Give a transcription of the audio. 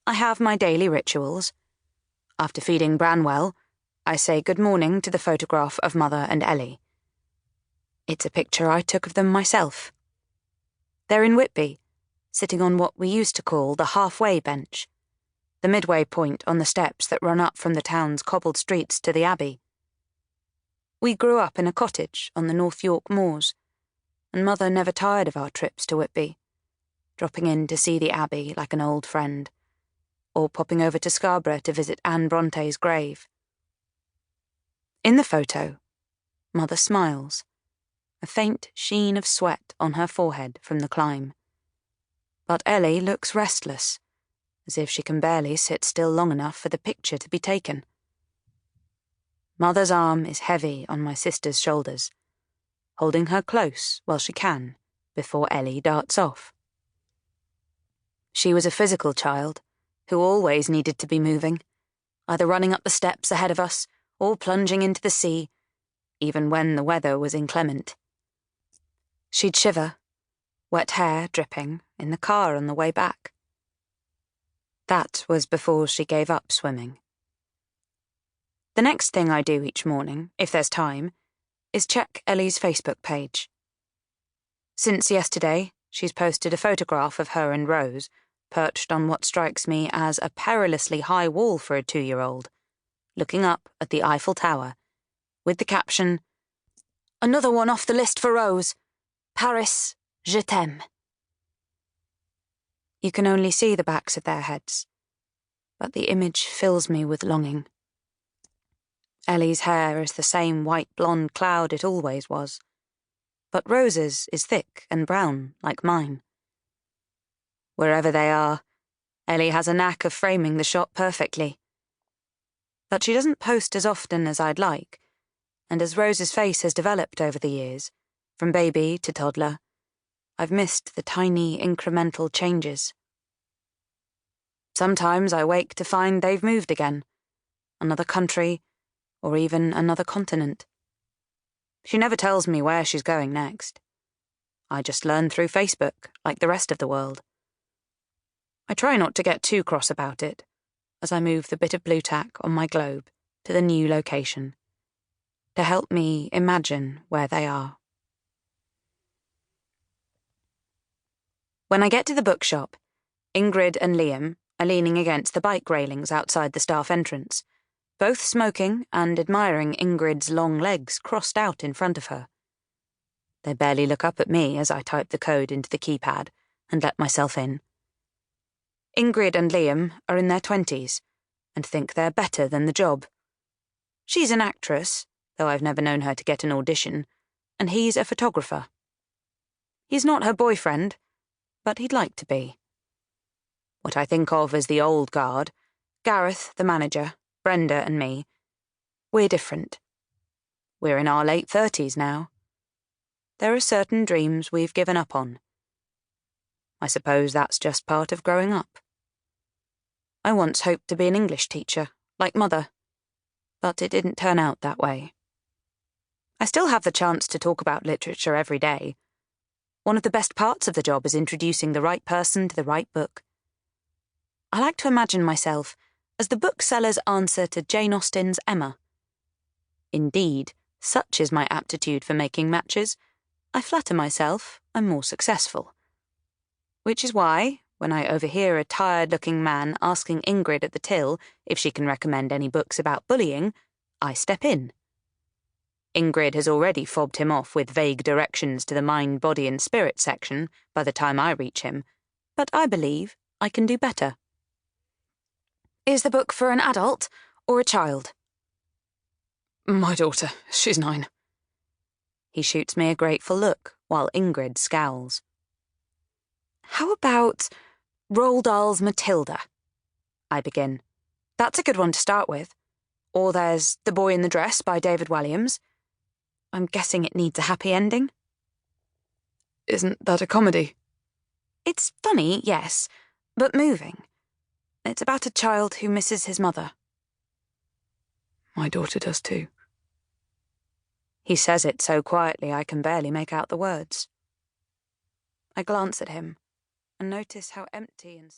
I have my daily rituals. After feeding Branwell, I say good morning to the photograph of Mother and Ellie. It's a picture I took of them myself. They're in Whitby, sitting on what we used to call the halfway bench, the midway point on the steps that run up from the town's cobbled streets to the Abbey. We grew up in a cottage on the North York moors, and Mother never tired of our trips to Whitby, dropping in to see the Abbey like an old friend, or popping over to Scarborough to visit Anne Bronte's grave. In the photo, Mother smiles, a faint sheen of sweat on her forehead from the climb. But Ellie looks restless, as if she can barely sit still long enough for the picture to be taken. Mother's arm is heavy on my sister's shoulders, holding her close while she can, before Ellie darts off. She was a physical child, who always needed to be moving, either running up the steps ahead of us or plunging into the sea, even when the weather was inclement. She'd shiver, wet hair dripping, in the car on the way back. That was before she gave up swimming. The next thing I do each morning, if there's time, is check Ellie's Facebook page. Since yesterday, she's posted a photograph of her and Rose, perched on what strikes me as a perilously high wall for a 2-year-old, looking up at the Eiffel Tower, with the caption, "Another one off the list for Rose. Paris, je t'aime." You can only see the backs of their heads, but the image fills me with longing. Ellie's hair is the same white blonde cloud it always was, but Rose's is thick and brown like mine. Wherever they are, Ellie has a knack of framing the shot perfectly. But she doesn't post as often as I'd like, and as Rose's face has developed over the years, from baby to toddler, I've missed the tiny incremental changes. Sometimes I wake to find they've moved again, another country, or even another continent. She never tells me where she's going next. I just learn through Facebook, like the rest of the world. I try not to get too cross about it, as I move the bit of blue tack on my globe to the new location, to help me imagine where they are. When I get to the bookshop, Ingrid and Liam are leaning against the bike railings outside the staff entrance, both smoking and admiring Ingrid's long legs crossed out in front of her. They barely look up at me as I type the code into the keypad and let myself in. Ingrid and Liam are in their 20s and think they're better than the job. She's an actress, though I've never known her to get an audition, and he's a photographer. He's not her boyfriend, but he'd like to be. What I think of as the old guard, Gareth, the manager, Brenda and me, we're different. We're in our late 30s now. There are certain dreams we've given up on. I suppose that's just part of growing up. I once hoped to be an English teacher, like Mother, but it didn't turn out that way. I still have the chance to talk about literature every day. One of the best parts of the job is introducing the right person to the right book. I like to imagine myself as the bookseller's answer to Jane Austen's Emma. Indeed, such is my aptitude for making matches, I flatter myself I'm more successful. Which is why, when I overhear a tired-looking man asking Ingrid at the till if she can recommend any books about bullying, I step in. Ingrid has already fobbed him off with vague directions to the mind, body and spirit section by the time I reach him, but I believe I can do better. Is the book for an adult or a child? My daughter, she's 9. He shoots me a grateful look while Ingrid scowls. How about Roald Dahl's Matilda? I begin. That's a good one to start with. Or there's The Boy in the Dress by David Walliams. I'm guessing it needs a happy ending. Isn't that a comedy? It's funny, yes, but moving. It's about a child who misses his mother. My daughter does too. He says it so quietly I can barely make out the words. I glance at him and notice how empty and